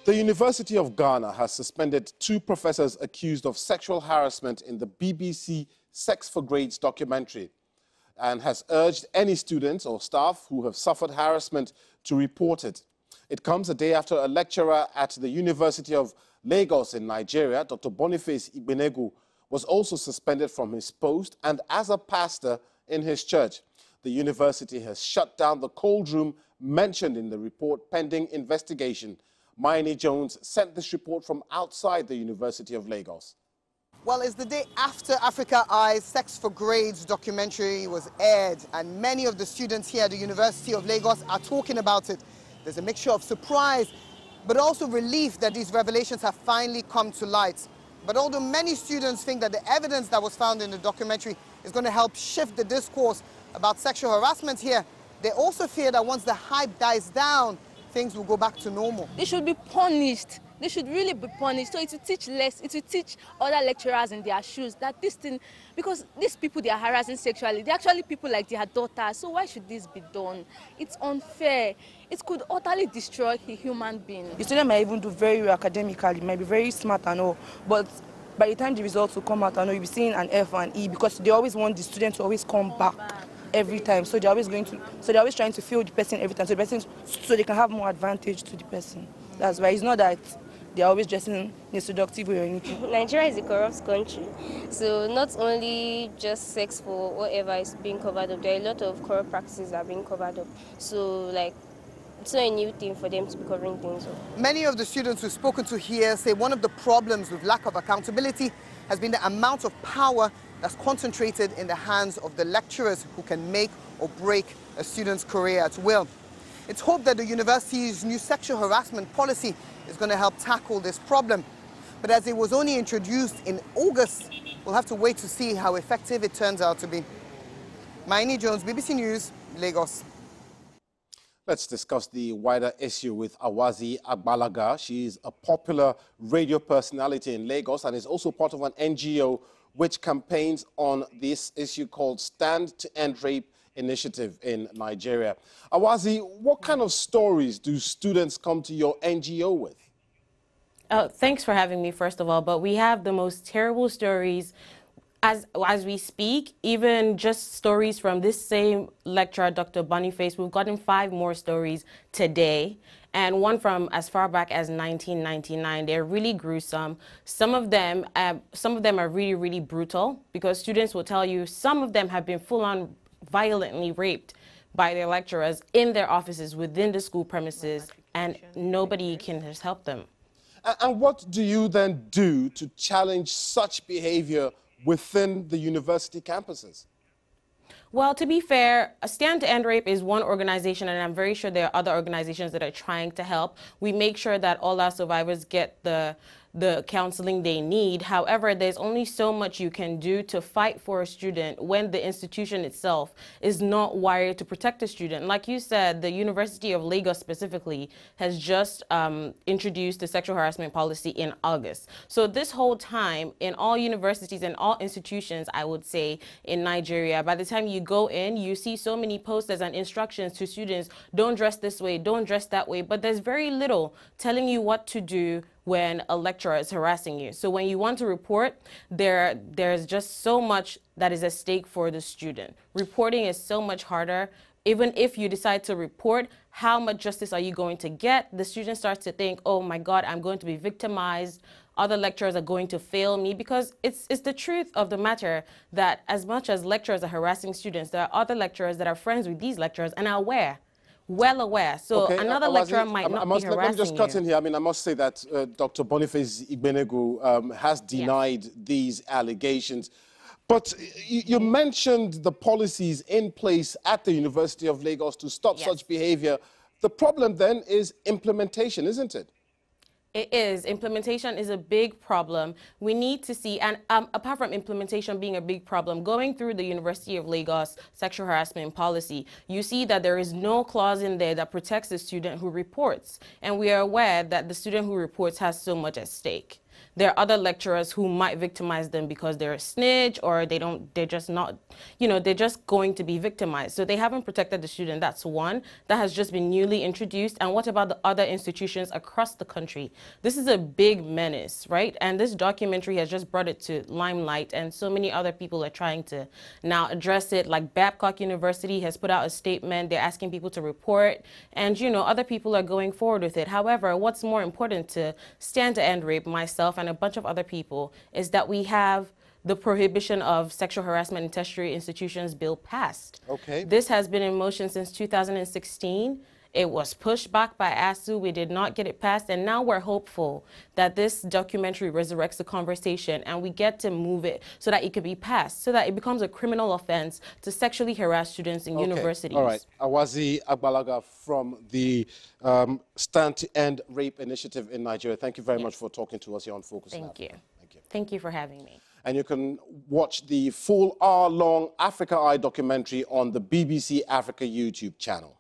The University of Ghana has suspended 2 professors accused of sexual harassment in the BBC Sex for Grades documentary and has urged any students or staff who have suffered harassment to report it. It comes a day after a lecturer at the University of Lagos in Nigeria, Dr. Boniface Igbeneghu, was also suspended from his post and as a pastor in his church. The university has shut down the cold room mentioned in the report pending investigation. Mayeni Jones sent this report from outside the University of Lagos. Well, it's the day after Africa Eye's Sex for Grades documentary was aired, and many of the students here at the University of Lagos are talking about it. There's a mixture of surprise, but also relief that these revelations have finally come to light. But although many students think that the evidence that was found in the documentary is going to help shift the discourse about sexual harassment here, they also fear that once the hype dies down, things will go back to normal. They should be punished. They should really be punished. So it will teach it will teach other lecturers in their shoes that this thing, because these people they are harassing sexually, they're actually people like their daughters. So why should this be done? It's unfair. It could utterly destroy a human being. The student might even do very well academically, might be very smart and all, but by the time the results will come out, I know you'll be seeing an F and E because they always want the student to always come back every time. So they're always trying to fail the person every time. So they can have more advantage to the person. That's why it's not that they're always dressing in a seductive way or anything. Nigeria is a corrupt country. So not only just sex for whatever is being covered up, there are a lot of corrupt practices that are being covered up. So it's not a new thing for them to be covering things up. Many of the students we've spoken to here say one of the problems with lack of accountability has been the amount of power that's concentrated in the hands of the lecturers who can make or break a student's career at will. It's hoped that the university's new sexual harassment policy is going to help tackle this problem. But as it was only introduced in August, we'll have to wait to see how effective it turns out to be. Mayeni Jones, BBC News, Lagos. Let's discuss the wider issue with Awazi Agbalaga. She's a popular radio personality in Lagos and is also part of an NGO which campaigns on this issue called Stand to End Rape initiative in Nigeria. Awazi, what kind of stories do students come to your NGO with? Thanks for having me, first of all, but we have the most terrible stories as we speak, even just stories from this same lecturer, Dr. Boniface. We've gotten 5 more stories today, and one from as far back as 1999. They're really gruesome. Some of them are really, really brutal, because students will tell you some of them have been full-on violently raped by their lecturers in their offices within the school premises, and nobody can just help them. And what do you then do to challenge such behavior within the university campuses? Well, to be fair, Stand to End Rape is one organization, and I'm very sure there are other organizations that are trying to help. We make sure that all our survivors get the counseling they need. However, there's only so much you can do to fight for a student when the institution itself is not wired to protect a student. Like you said, the University of Lagos specifically has just introduced the sexual harassment policy in August. So this whole time, in all universities and all institutions, I would say, in Nigeria, by the time you go in, you see so many posters and instructions to students: don't dress this way, don't dress that way, but there's very little telling you what to do when a lecturer is harassing you. So when you want to report, there's just so much that is at stake for the student. Reporting is so much harder. Even if you decide to report, how much justice are you going to get? The student starts to think, oh my God, I'm going to be victimized. Other lecturers are going to fail me, because it's the truth of the matter that as much as lecturers are harassing students, there are other lecturers that are friends with these lecturers and are aware. Well aware. So okay, another lecturer might not be harassing you. Let me just cut in here. I mean, I must say that Dr. Boniface Igbeneghu has denied these allegations. But you mentioned the policies in place at the University of Lagos to stop such behavior. The problem then is implementation, isn't it? It is. Implementation is a big problem. We need to see, and apart from implementation being a big problem, going through the University of Lagos sexual harassment policy, you see that there is no clause in there that protects the student who reports. And we are aware that the student who reports has so much at stake. there are other lecturers who might victimize them because they're a snitch or they're just not, they're just going to be victimized. So they haven't protected the student. That's one that has just been newly introduced. And what about the other institutions across the country? This is a big menace, right? And this documentary has just brought it to limelight, and so many other people are trying to now address it. Like Babcock University has put out a statement. They're asking people to report, and other people are going forward with it. However, what's more important to Stand to End Rape, myself and a bunch of other people, is that we have the Prohibition of Sexual Harassment in Tertiary Institutions bill passed. Okay. This has been in motion since 2016. It was pushed back by ASU. We did not get it passed. And now we're hopeful that this documentary resurrects the conversation and we get to move it so that it can be passed, so that it becomes a criminal offense to sexually harass students in universities. All right. Awazi Agbalaga from the Stand to End Rape Initiative in Nigeria. Thank you very much for talking to us here on Focus Lab. Thank you. Thank you. Thank you for having me. And you can watch the full hour-long Africa Eye documentary on the BBC Africa YouTube channel.